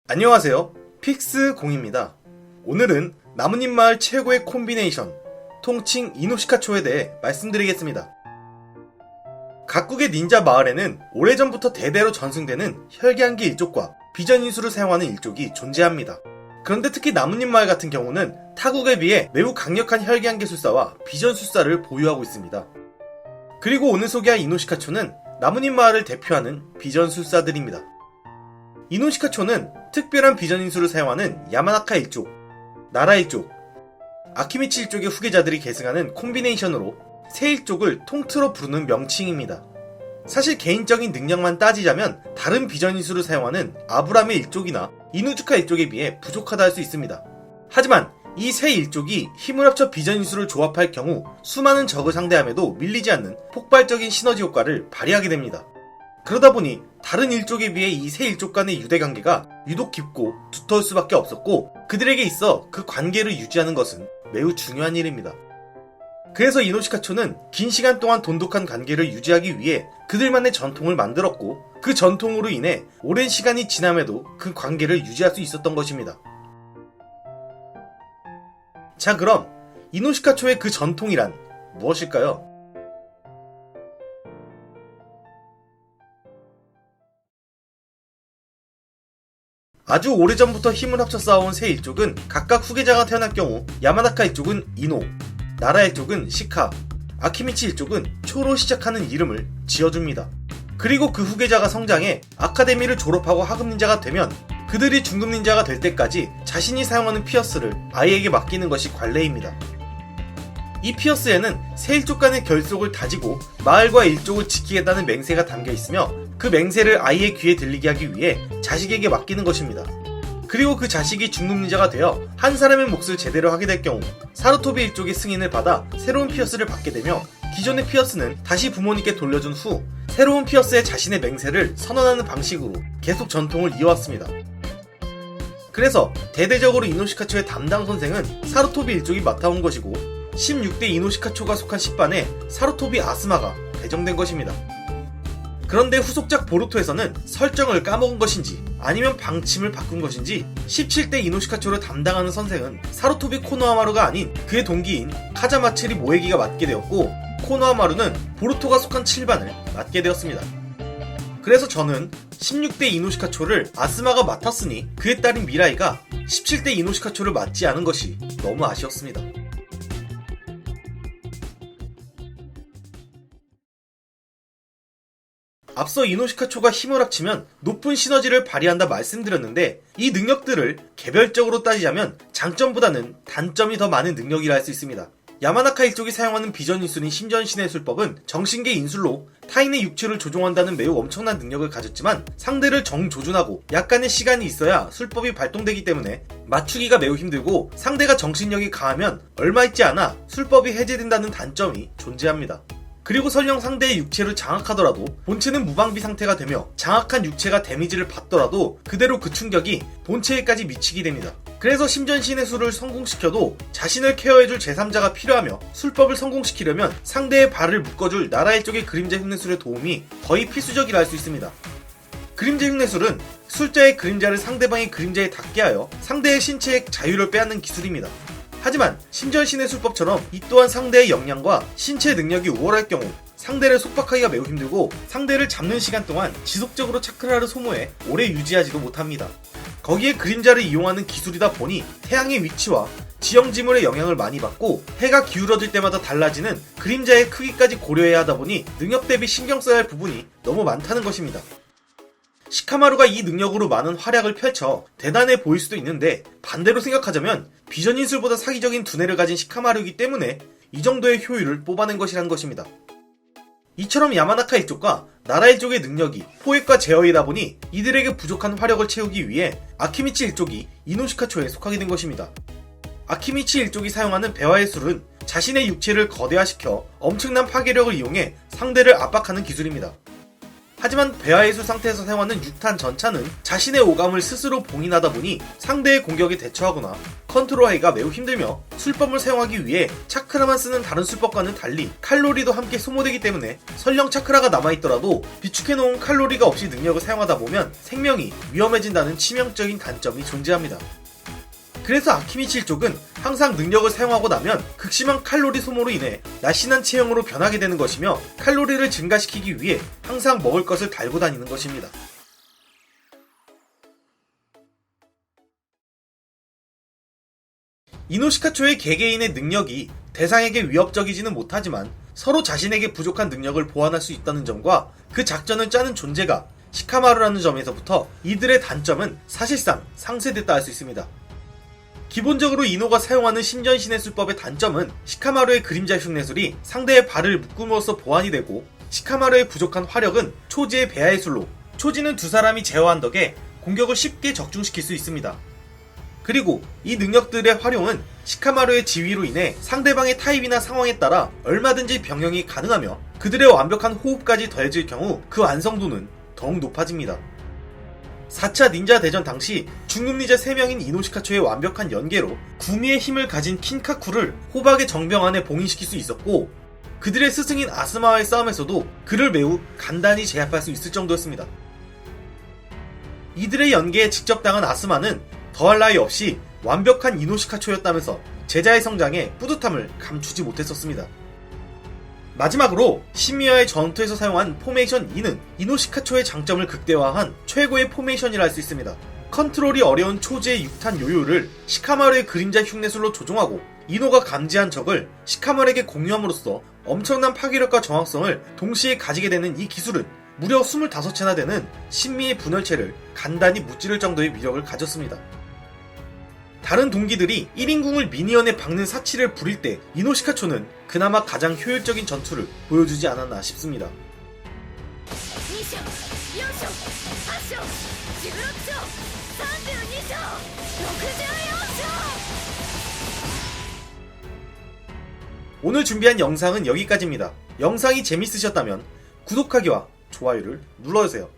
안녕하세요, 픽스공입니다. 오늘은 나뭇잎 마을 최고의 콤비네이션, 통칭 이노시카초에 대해 말씀드리겠습니다. 각국의 닌자 마을에는 오래전부터 대대로 전승되는 혈기한기 일족과 비전인수를 사용하는 일족이 존재합니다. 그런데 특히 나뭇잎 마을 같은 경우는 타국에 비해 매우 강력한 혈기한기 술사와 비전술사를 보유하고 있습니다. 그리고 오늘 소개할 이노시카초는 나뭇잎 마을을 대표하는 비전술사들입니다. 이노시카초는 특별한 비전인수를 사용하는 야마나카 일족, 나라 일족, 아키미치 일족의 후계자들이 계승하는 콤비네이션으로 세 일족을 통틀어 부르는 명칭입니다. 사실 개인적인 능력만 따지자면 다른 비전인수를 사용하는 아브라메 일족이나 이누즈카 일족에 비해 부족하다 할 수 있습니다. 하지만 이 세 일족이 힘을 합쳐 비전인수를 조합할 경우 수많은 적을 상대함에도 밀리지 않는 폭발적인 시너지 효과를 발휘하게 됩니다. 그러다 보니 다른 일족에 비해 이 세 일족 간의 유대관계가 유독 깊고 두터울 수밖에 없었고, 그들에게 있어 그 관계를 유지하는 것은 매우 중요한 일입니다. 그래서 이노시카초는 긴 시간 동안 돈독한 관계를 유지하기 위해 그들만의 전통을 만들었고, 그 전통으로 인해 오랜 시간이 지남에도 그 관계를 유지할 수 있었던 것입니다. 자, 그럼 이노시카초의 그 전통이란 무엇일까요? 아주 오래전부터 힘을 합쳐 싸워온 세 일족은 각각 후계자가 태어날 경우 야마나카 일족은 이노, 나라 일족은 시카, 아키미치 일족은 초로 시작하는 이름을 지어줍니다. 그리고 그 후계자가 성장해 아카데미를 졸업하고 하급 닌자가 되면 그들이 중급 닌자가 될 때까지 자신이 사용하는 피어스를 아이에게 맡기는 것이 관례입니다. 이 피어스에는 세 일족 간의 결속을 다지고 마을과 일족을 지키겠다는 맹세가 담겨 있으며, 그 맹세를 아이의 귀에 들리게 하기 위해 자식에게 맡기는 것입니다. 그리고 그 자식이 중급 닌자가 되어 한 사람의 몫을 제대로 하게 될 경우 사루토비 일족의 승인을 받아 새로운 피어스를 받게 되며, 기존의 피어스는 다시 부모님께 돌려준 후 새로운 피어스에 자신의 맹세를 선언하는 방식으로 계속 전통을 이어왔습니다. 그래서 대대적으로 이노시카초의 담당 선생은 사루토비 일족이 맡아온 것이고, 16대 이노시카초가 속한 10반에 사루토비 아스마가 배정된 것입니다. 그런데 후속작 보루토에서는 설정을 까먹은 것인지 아니면 방침을 바꾼 것인지 17대 이노시카초를 담당하는 선생은 사루토비 코노하마루가 아닌 그의 동기인 카자마츠리 모에기가 맡게 되었고, 코노하마루는 보루토가 속한 7반을 맡게 되었습니다. 그래서 저는 16대 이노시카초를 아스마가 맡았으니 그의 딸인 미라이가 17대 이노시카초를 맡지 않은 것이 너무 아쉬웠습니다. 앞서 이노시카초가 힘을 합치면 높은 시너지를 발휘한다 말씀드렸는데, 이 능력들을 개별적으로 따지자면 장점보다는 단점이 더 많은 능력이라 할 수 있습니다. 야마나카 일족이 사용하는 비전인술인 심전신의 술법은 정신계 인술로 타인의 육체를 조종한다는 매우 엄청난 능력을 가졌지만, 상대를 정조준하고 약간의 시간이 있어야 술법이 발동되기 때문에 맞추기가 매우 힘들고, 상대가 정신력이 강하면 얼마 있지 않아 술법이 해제된다는 단점이 존재합니다. 그리고 설령 상대의 육체를 장악하더라도 본체는 무방비 상태가 되며, 장악한 육체가 데미지를 받더라도 그대로 그 충격이 본체에까지 미치게 됩니다. 그래서 심전신의 술을 성공시켜도 자신을 케어해줄 제3자가 필요하며, 술법을 성공시키려면 상대의 발을 묶어줄 나라 일족의 그림자 흉내술의 도움이 거의 필수적이라 할 수 있습니다. 그림자 흉내술은 술자의 그림자를 상대방의 그림자에 닿게 하여 상대의 신체의 자유를 빼앗는 기술입니다. 하지만 심전신의 술법처럼 이 또한 상대의 역량과 신체 능력이 우월할 경우 상대를 속박하기가 매우 힘들고, 상대를 잡는 시간 동안 지속적으로 차크라를 소모해 오래 유지하지도 못합니다. 거기에 그림자를 이용하는 기술이다 보니 태양의 위치와 지형지물의 영향을 많이 받고, 해가 기울어질 때마다 달라지는 그림자의 크기까지 고려해야 하다 보니 능력 대비 신경 써야 할 부분이 너무 많다는 것입니다. 시카마루가 이 능력으로 많은 활약을 펼쳐 대단해 보일 수도 있는데, 반대로 생각하자면 비전인술보다 사기적인 두뇌를 가진 시카마루이기 때문에 이 정도의 효율을 뽑아낸 것이란 것입니다. 이처럼 야마나카 일족과 나라 일족의 능력이 포획과 제어이다 보니 이들에게 부족한 화력을 채우기 위해 아키미치 일족이 이노시카초에 속하게 된 것입니다. 아키미치 일족이 사용하는 배화의 술은 자신의 육체를 거대화시켜 엄청난 파괴력을 이용해 상대를 압박하는 기술입니다. 하지만 배아의수 상태에서 사용하는 6탄 전차는 자신의 오감을 스스로 봉인하다 보니 상대의 공격에 대처하거나 컨트롤하기가 매우 힘들며 술법을 사용하기 위해 차크라만 쓰는 다른 술법과는 달리 칼로리도 함께 소모되기 때문에 설령 차크라가 남아있더라도 비축해놓은 칼로리가 없이 능력을 사용하다 보면 생명이 위험해진다는 치명적인 단점이 존재합니다. 그래서 아키미치 일족은 항상 능력을 사용하고 나면 극심한 칼로리 소모로 인해 날씬한 체형으로 변하게 되는 것이며 칼로리를 증가시키기 위해 항상 먹을 것을 달고 다니는 것입니다. 이노시카초의 개개인의 능력이 대상에게 위협적이지는 못하지만 서로 자신에게 부족한 능력을 보완할 수 있다는 점과 그 작전을 짜는 존재가 시카마루라는 점에서부터 이들의 단점은 사실상 상쇄됐다 할 수 있습니다. 기본적으로 이노가 사용하는 신전신의 술법의 단점은 시카마루의 그림자 흉내술이 상대의 발을 묶음으로써 보완이 되고, 시카마루의 부족한 화력은 초지의 배아의 술로 초지는 두 사람이 제어한 덕에 공격을 쉽게 적중시킬 수 있습니다. 그리고 이 능력들의 활용은 시카마루의 지위로 인해 상대방의 타입이나 상황에 따라 얼마든지 병영이 가능하며 그들의 완벽한 호흡까지 더해질 경우 그 완성도는 더욱 높아집니다. 4차 닌자 대전 당시 중급 닌자 3명인 이노시카초의 완벽한 연계로 구미의 힘을 가진 킨카쿠를 호박의 정병 안에 봉인시킬 수 있었고, 그들의 스승인 아스마와의 싸움에서도 그를 매우 간단히 제압할 수 있을 정도였습니다. 이들의 연계에 직접 당한 아스마는 더할 나위 없이 완벽한 이노시카초였다면서 제자의 성장에 뿌듯함을 감추지 못했었습니다. 마지막으로 신미와의 전투에서 사용한 포메이션 2는 이노시카초의 장점을 극대화한 최고의 포메이션이라 할 수 있습니다. 컨트롤이 어려운 초지의 6탄 요요를 시카마루의 그림자 흉내술로 조종하고 이노가 감지한 적을 시카마루에게 공유함으로써 엄청난 파괴력과 정확성을 동시에 가지게 되는 이 기술은 무려 25채나 되는 신미의 분열체를 간단히 무찌를 정도의 위력을 가졌습니다. 다른 동기들이 1인궁을 미니언에 박는 사치를 부릴 때 이노시카초는 그나마 가장 효율적인 전투를 보여주지 않았나 싶습니다. 오늘 준비한 영상은 여기까지입니다. 영상이 재밌으셨다면 구독하기와 좋아요를 눌러주세요.